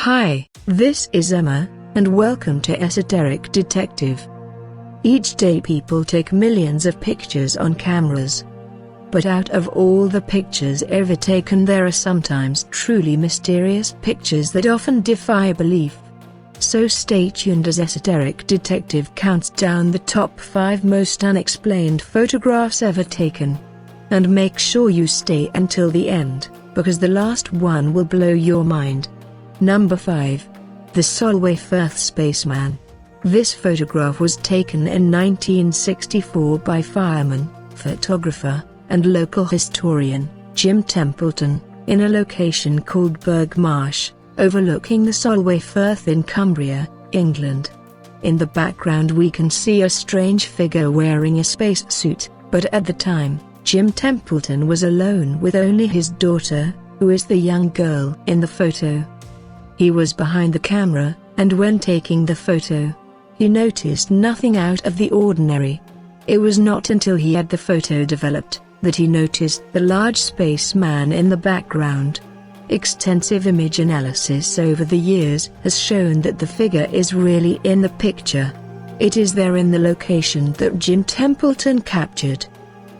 Hi, this is Emma, and welcome to Esoteric Detective. Each day people take millions of pictures on cameras. But out of all the pictures ever taken, there are sometimes truly mysterious pictures that often defy belief. So stay tuned as Esoteric Detective counts down the top 5 most unexplained photographs ever taken. And make sure you stay until the end, because the last one will blow your mind. Number 5. The Solway Firth Spaceman. This photograph was taken in 1964 by fireman, photographer, and local historian, Jim Templeton, in a location called Burgh Marsh, overlooking the Solway Firth in Cumbria, England. In the background we can see a strange figure wearing a spacesuit, but at the time, Jim Templeton was alone with only his daughter, who is the young girl in the photo. He was behind the camera, and when taking the photo, he noticed nothing out of the ordinary. It was not until he had the photo developed that he noticed the large spaceman in the background. Extensive image analysis over the years has shown that the figure is really in the picture. It is there in the location that Jim Templeton captured.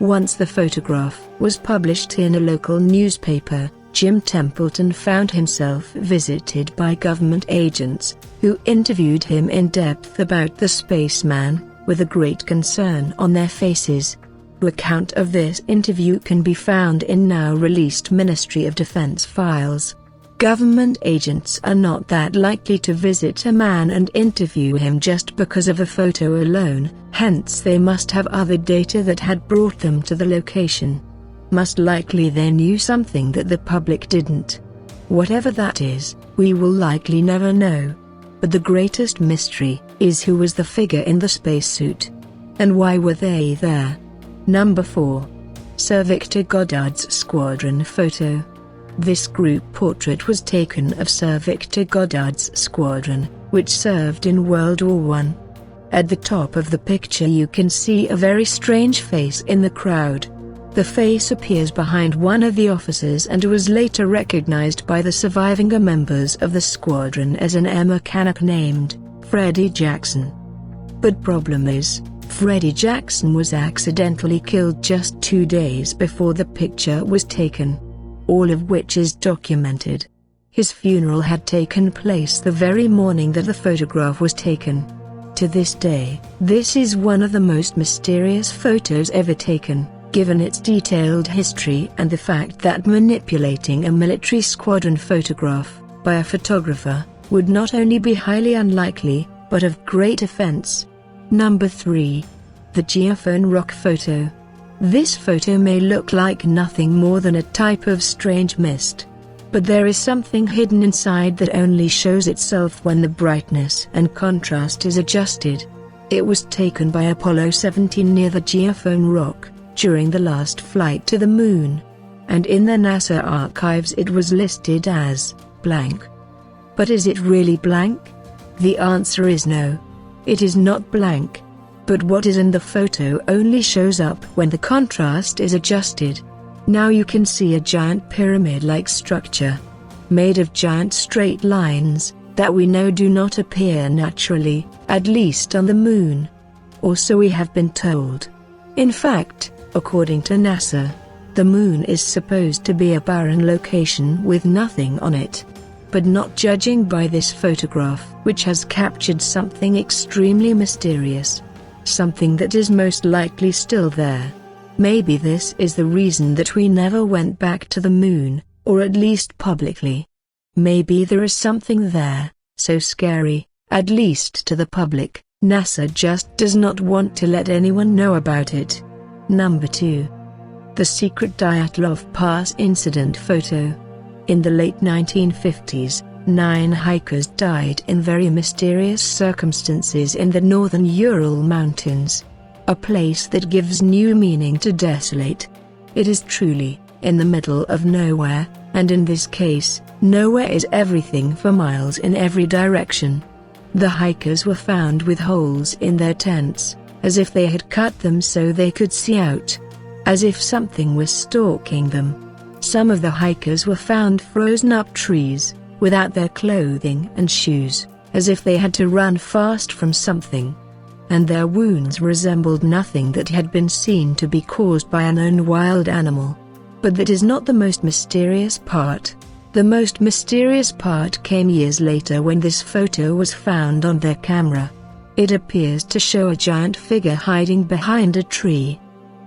Once the photograph was published in a local newspaper, Jim Templeton found himself visited by government agents, who interviewed him in depth about the spaceman, with a great concern on their faces. An account of this interview can be found in now-released Ministry of Defense files. Government agents are not that likely to visit a man and interview him just because of a photo alone, hence they must have other data that had brought them to the location. Most likely they knew something that the public didn't. Whatever that is, we will likely never know. But the greatest mystery is who was the figure in the spacesuit. And why were they there? Number 4. Sir Victor Goddard's Squadron Photo. This group portrait was taken of Sir Victor Goddard's squadron, which served in World War I. At the top of the picture you can see a very strange face in the crowd. The face appears behind one of the officers and was later recognized by the surviving members of the squadron as an air mechanic named Freddie Jackson. But problem is, Freddie Jackson was accidentally killed just 2 days before the picture was taken. All of which is documented. His funeral had taken place the very morning that the photograph was taken. To this day, this is one of the most mysterious photos ever taken, given its detailed history and the fact that manipulating a military squadron photograph by a photographer would not only be highly unlikely, but of great offense. Number 3. The geophone rock photo. This photo may look like nothing more than a type of strange mist. But there is something hidden inside that only shows itself when the brightness and contrast is adjusted. It was taken by Apollo 17 near the geophone rock, during the last flight to the moon. And in the NASA archives it was listed as blank. But is it really blank? The answer is no. It is not blank. But what is in the photo only shows up when the contrast is adjusted. Now you can see a giant pyramid-like structure, made of giant straight lines, that we know do not appear naturally, at least on the moon. Or so we have been told. In fact, according to NASA, the moon is supposed to be a barren location with nothing on it. But not judging by this photograph, which has captured something extremely mysterious. Something that is most likely still there. Maybe this is the reason that we never went back to the moon, or at least publicly. Maybe there is something there, so scary, at least to the public, NASA just does not want to let anyone know about it. Number 2. The secret Dyatlov Pass incident photo. In the late 1950s, 9 hikers died in very mysterious circumstances in the northern Ural Mountains. A place that gives new meaning to desolate. It is truly, in the middle of nowhere, and in this case, nowhere is everything for miles in every direction. The hikers were found with holes in their tents, as if they had cut them so they could see out. As if something was stalking them. Some of the hikers were found frozen up trees, without their clothing and shoes, as if they had to run fast from something. And their wounds resembled nothing that had been seen to be caused by an own wild animal. But that is not the most mysterious part. The most mysterious part came years later when this photo was found on their camera. It appears to show a giant figure hiding behind a tree.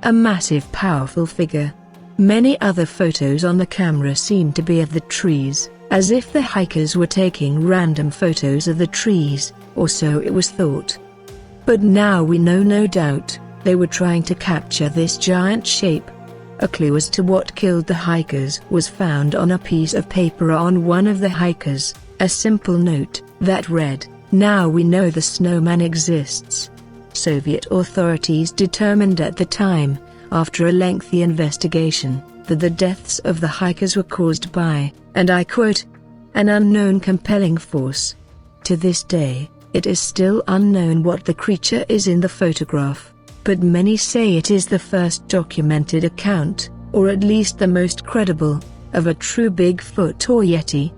A massive, powerful figure. Many other photos on the camera seem to be of the trees, as if the hikers were taking random photos of the trees, or so it was thought. But now we know, no doubt, they were trying to capture this giant shape. A clue as to what killed the hikers was found on a piece of paper on one of the hikers, a simple note that read, "Now we know the snowman exists." Soviet authorities determined at the time, after a lengthy investigation, that the deaths of the hikers were caused by, and I quote, "an unknown compelling force." To this day, it is still unknown what the creature is in the photograph, but many say it is the first documented account, or at least the most credible, of a true Bigfoot or Yeti.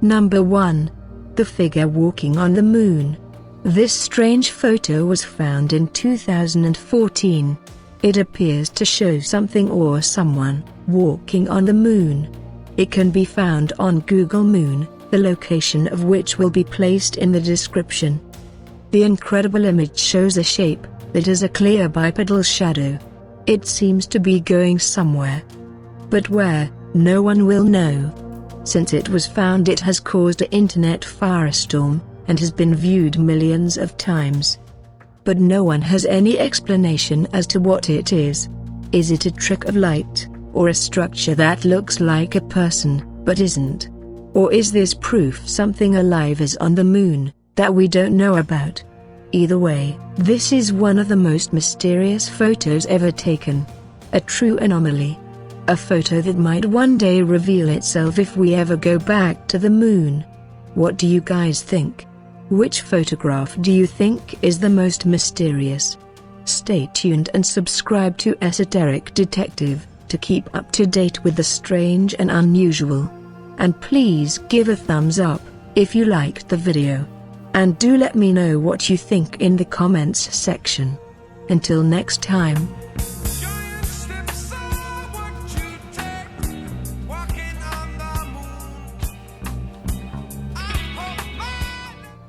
Number 1. The figure walking on the moon. This strange photo was found in 2014. It appears to show something or someone walking on the moon. It can be found on Google Moon, the location of which will be placed in the description. The incredible image shows a shape that is a clear bipedal shadow. It seems to be going somewhere. But where, no one will know. Since it was found, it has caused an internet firestorm, and has been viewed millions of times. But no one has any explanation as to what it is. Is it a trick of light, or a structure that looks like a person, but isn't? Or is this proof something alive is on the moon, that we don't know about? Either way, this is one of the most mysterious photos ever taken. A true anomaly. A photo that might one day reveal itself if we ever go back to the moon. What do you guys think? Which photograph do you think is the most mysterious? Stay tuned and subscribe to Esoteric Detective to keep up to date with the strange and unusual. And please give a thumbs up if you liked the video. And do let me know what you think in the comments section. Until next time.